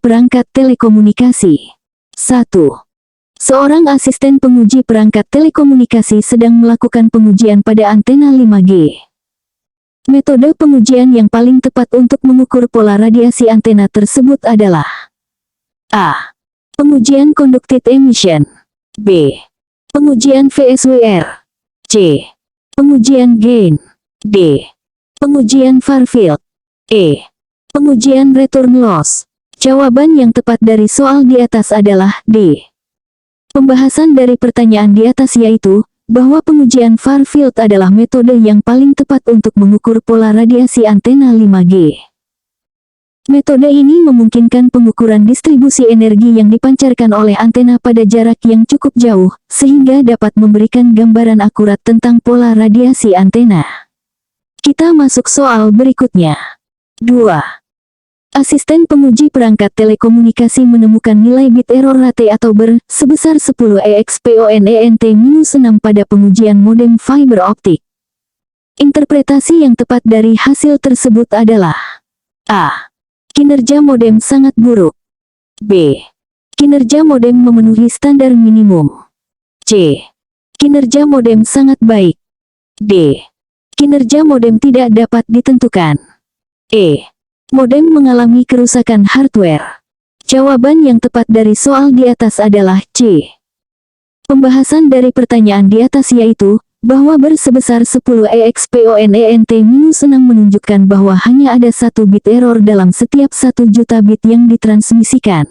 perangkat telekomunikasi. 1. Seorang asisten penguji perangkat telekomunikasi sedang melakukan pengujian pada antena 5G. Metode pengujian yang paling tepat untuk mengukur pola radiasi antena tersebut adalah A. Pengujian conducted emission. B. Pengujian VSWR. C. Pengujian gain. D. Pengujian far field. E. Pengujian return loss. Jawaban yang tepat dari soal di atas adalah D. Pembahasan dari pertanyaan di atas yaitu, bahwa pengujian far field adalah metode yang paling tepat untuk mengukur pola radiasi antena 5G. Metode ini memungkinkan pengukuran distribusi energi yang dipancarkan oleh antena pada jarak yang cukup jauh, sehingga dapat memberikan gambaran akurat tentang pola radiasi antena. Kita masuk soal berikutnya. 2. Asisten penguji perangkat telekomunikasi menemukan nilai bit error rate atau BER sebesar 10 EXPONENT-6 pada pengujian modem fiber optik. Interpretasi yang tepat dari hasil tersebut adalah A. Kinerja modem sangat buruk. B. Kinerja modem memenuhi standar minimum. C. Kinerja modem sangat baik. D. Kinerja modem tidak dapat ditentukan. E. Modem mengalami kerusakan hardware. Jawaban yang tepat dari soal di atas adalah C. Pembahasan dari pertanyaan di atas yaitu, bahwa BER sebesar 10 EXPONENT-6 menunjukkan bahwa hanya ada 1 bit error dalam setiap 1 juta bit yang ditransmisikan.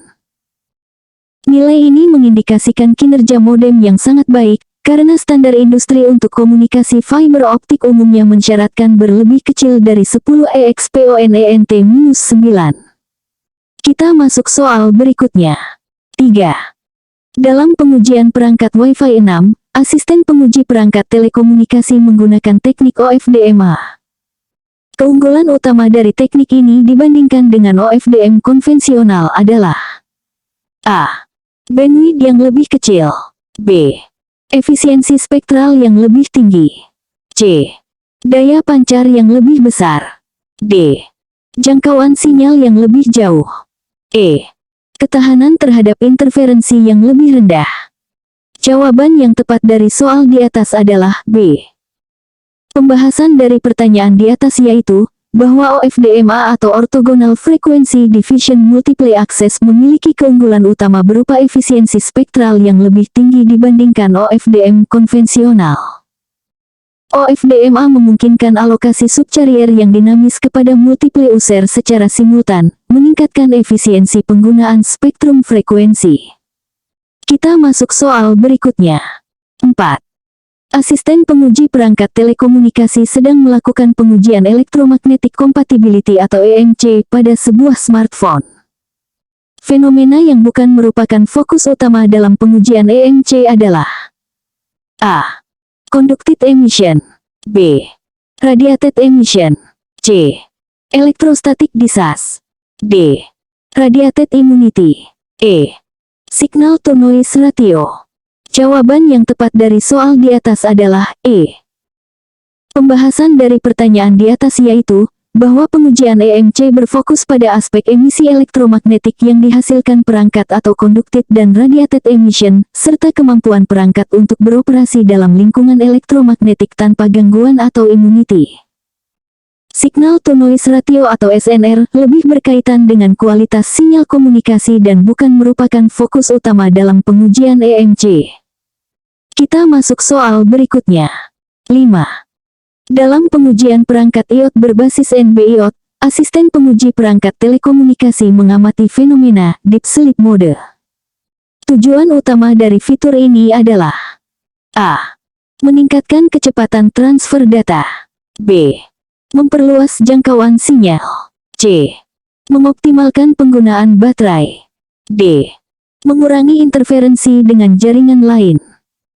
Nilai ini mengindikasikan kinerja modem yang sangat baik, karena standar industri untuk komunikasi fiber optik umumnya mensyaratkan berlebih kecil dari 10 EXPONENT-9. Kita masuk soal berikutnya. 3. Dalam pengujian perangkat Wi-Fi 6, asisten penguji perangkat telekomunikasi menggunakan teknik OFDMA. Keunggulan utama dari teknik ini dibandingkan dengan OFDM konvensional adalah A. Bandwidth yang lebih kecil. B. Efisiensi spektral yang lebih tinggi. C. Daya pancar yang lebih besar. D. Jangkauan sinyal yang lebih jauh. E. Ketahanan terhadap interferensi yang lebih rendah. Jawaban yang tepat dari soal di atas adalah B. Pembahasan dari pertanyaan di atas yaitu, bahwa OFDMA atau Orthogonal Frequency Division Multiple Access memiliki keunggulan utama berupa efisiensi spektral yang lebih tinggi dibandingkan OFDM konvensional. OFDMA memungkinkan alokasi subcarrier yang dinamis kepada multiple user secara simultan, meningkatkan efisiensi penggunaan spektrum frekuensi. Kita masuk soal berikutnya. 4. Asisten penguji perangkat telekomunikasi sedang melakukan pengujian Electromagnetic Compatibility atau EMC pada sebuah smartphone. Fenomena yang bukan merupakan fokus utama dalam pengujian EMC adalah A. Conducted emission. B. Radiated emission. C. Electrostatic discharge. D. Radiated immunity. E. Signal to noise ratio. Jawaban yang tepat dari soal di atas adalah E. Pembahasan dari pertanyaan di atas yaitu, bahwa pengujian EMC berfokus pada aspek emisi elektromagnetik yang dihasilkan perangkat atau conducted dan radiated emission, serta kemampuan perangkat untuk beroperasi dalam lingkungan elektromagnetik tanpa gangguan atau immunity. Signal to noise ratio atau SNR lebih berkaitan dengan kualitas sinyal komunikasi dan bukan merupakan fokus utama dalam pengujian EMC. Kita masuk soal berikutnya. 5. Dalam pengujian perangkat iot berbasis NB-IoT, asisten penguji perangkat telekomunikasi mengamati fenomena deep sleep mode. Tujuan utama dari fitur ini adalah A. Meningkatkan kecepatan transfer data. B. Memperluas jangkauan sinyal. C. Mengoptimalkan penggunaan baterai. D. Mengurangi interferensi dengan jaringan lain.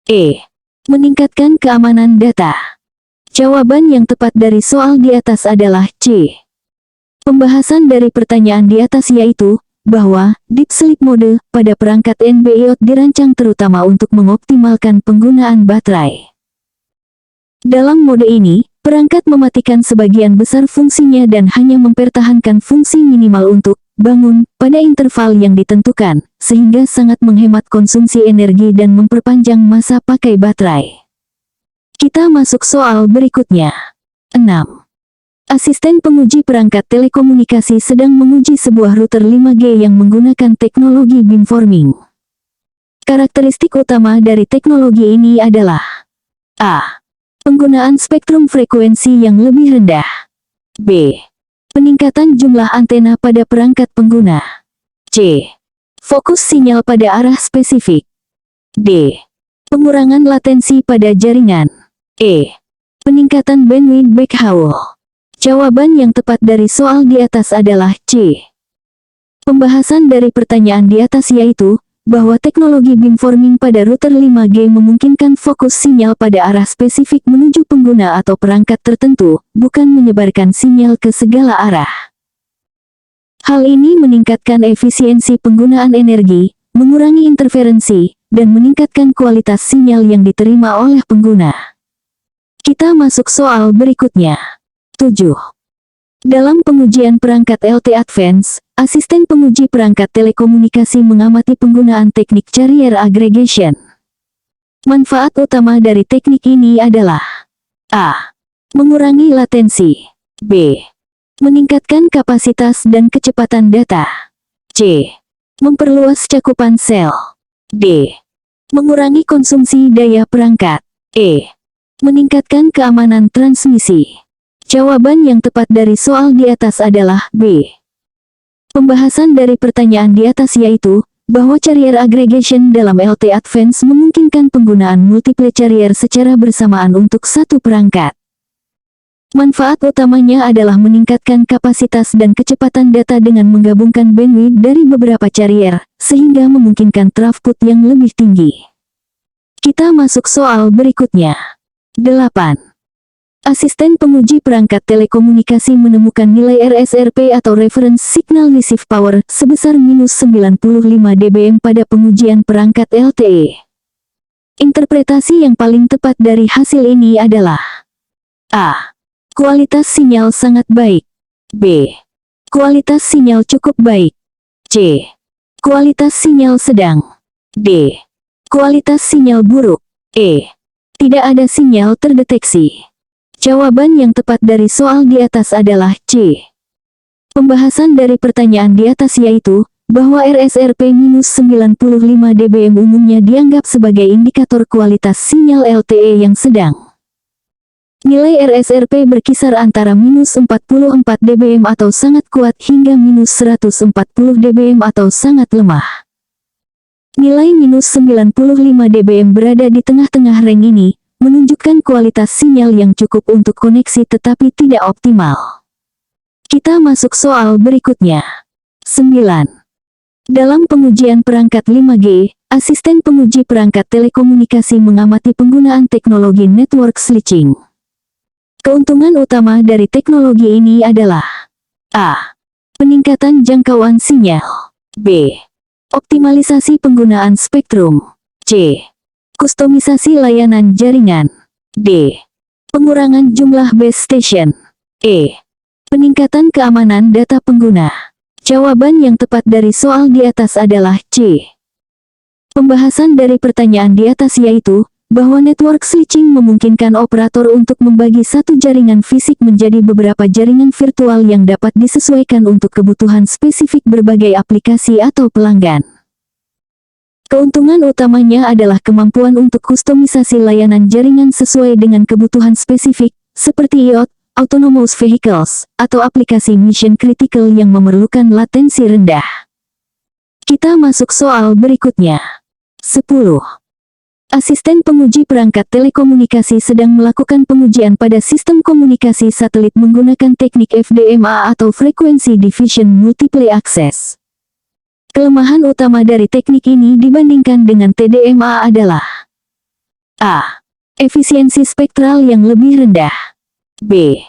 E. Meningkatkan keamanan data. Jawaban yang tepat dari soal di atas adalah C. Pembahasan dari pertanyaan di atas yaitu, bahwa deep sleep mode pada perangkat NB-IoT dirancang terutama untuk mengoptimalkan penggunaan baterai. Dalam mode ini, perangkat mematikan sebagian besar fungsinya dan hanya mempertahankan fungsi minimal untuk bangun, pada interval yang ditentukan, sehingga sangat menghemat konsumsi energi dan memperpanjang masa pakai baterai. Kita masuk soal berikutnya. 6. Asisten penguji perangkat telekomunikasi sedang menguji sebuah router 5G yang menggunakan teknologi beamforming. Karakteristik utama dari teknologi ini adalah A. Penggunaan spektrum frekuensi yang lebih rendah. B. Peningkatan jumlah antena pada perangkat pengguna. C. Fokus sinyal pada arah spesifik. D. Pengurangan latensi pada jaringan. E. Peningkatan bandwidth backhaul. Jawaban yang tepat dari soal di atas adalah C. Pembahasan dari pertanyaan di atas yaitu, bahwa teknologi beamforming pada router 5G memungkinkan fokus sinyal pada arah spesifik menuju pengguna atau perangkat tertentu, bukan menyebarkan sinyal ke segala arah. Hal ini meningkatkan efisiensi penggunaan energi, mengurangi interferensi, dan meningkatkan kualitas sinyal yang diterima oleh pengguna. Kita masuk soal berikutnya. 7. Dalam pengujian perangkat LTE Advance, asisten penguji perangkat telekomunikasi mengamati penggunaan teknik carrier aggregation. Manfaat utama dari teknik ini adalah A. Mengurangi latensi. B. Meningkatkan kapasitas dan kecepatan data. C. Memperluas cakupan sel. D. Mengurangi konsumsi daya perangkat. E. Meningkatkan keamanan transmisi. Jawaban yang tepat dari soal di atas adalah B. Pembahasan dari pertanyaan di atas yaitu, bahwa carrier aggregation dalam LTE Advance memungkinkan penggunaan multiple carrier secara bersamaan untuk satu perangkat. Manfaat utamanya adalah meningkatkan kapasitas dan kecepatan data dengan menggabungkan bandwidth dari beberapa carrier, sehingga memungkinkan throughput yang lebih tinggi. Kita masuk soal berikutnya. 8. Asisten penguji perangkat telekomunikasi menemukan nilai RSRP atau Reference Signal Receive Power sebesar minus 95 dBm pada pengujian perangkat LTE. Interpretasi yang paling tepat dari hasil ini adalah A. Kualitas sinyal sangat baik. B. Kualitas sinyal cukup baik. C. Kualitas sinyal sedang. D. Kualitas sinyal buruk. E. Tidak ada sinyal terdeteksi. Jawaban yang tepat dari soal di atas adalah C. Pembahasan dari pertanyaan di atas yaitu, bahwa RSRP minus 95 dBm umumnya dianggap sebagai indikator kualitas sinyal LTE yang sedang. Nilai RSRP berkisar antara minus 44 dBm atau sangat kuat hingga minus 140 dBm atau sangat lemah. Nilai minus 95 dBm berada di tengah-tengah range ini, menunjukkan kualitas sinyal yang cukup untuk koneksi tetapi tidak optimal. Kita masuk soal berikutnya. 9. Dalam pengujian perangkat 5G, asisten penguji perangkat telekomunikasi mengamati penggunaan teknologi network switching. Keuntungan utama dari teknologi ini adalah A. Peningkatan jangkauan sinyal. B. Optimalisasi penggunaan spektrum. C. Kustomisasi layanan jaringan. D. Pengurangan jumlah base station. E. Peningkatan keamanan data pengguna. Jawaban yang tepat dari soal di atas adalah C. Pembahasan dari pertanyaan di atas yaitu, bahwa network switching memungkinkan operator untuk membagi satu jaringan fisik menjadi beberapa jaringan virtual yang dapat disesuaikan untuk kebutuhan spesifik berbagai aplikasi atau pelanggan. Keuntungan utamanya adalah kemampuan untuk kustomisasi layanan jaringan sesuai dengan kebutuhan spesifik, seperti IoT, Autonomous Vehicles, atau aplikasi mission critical yang memerlukan latensi rendah. Kita masuk soal berikutnya. 10. Asisten penguji perangkat telekomunikasi sedang melakukan pengujian pada sistem komunikasi satelit menggunakan teknik FDMA atau Frequency Division Multiple Access. Kelemahan utama dari teknik ini dibandingkan dengan TDMA adalah A. Efisiensi spektral yang lebih rendah. B.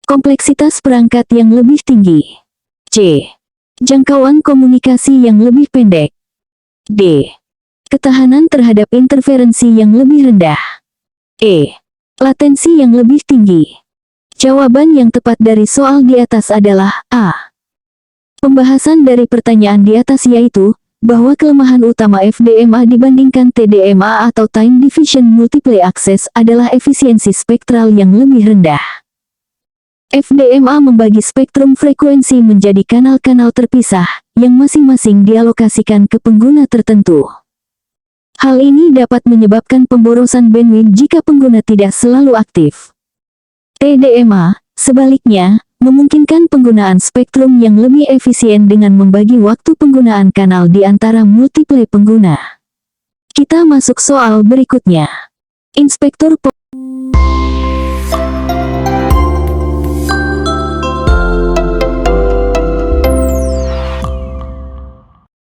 Kompleksitas perangkat yang lebih tinggi. C. Jangkauan komunikasi yang lebih pendek. D. Ketahanan terhadap interferensi yang lebih rendah. E. Latensi yang lebih tinggi. Jawaban yang tepat dari soal di atas adalah A. Pembahasan dari pertanyaan di atas yaitu, bahwa kelemahan utama FDMA dibandingkan TDMA atau Time Division Multiple Access adalah efisiensi spektral yang lebih rendah. FDMA membagi spektrum frekuensi menjadi kanal-kanal terpisah, yang masing-masing dialokasikan ke pengguna tertentu. Hal ini dapat menyebabkan pemborosan bandwidth jika pengguna tidak selalu aktif. TDMA, sebaliknya, memungkinkan penggunaan spektrum yang lebih efisien dengan membagi waktu penggunaan kanal di antara multiple pengguna. Kita masuk soal berikutnya. Inspektur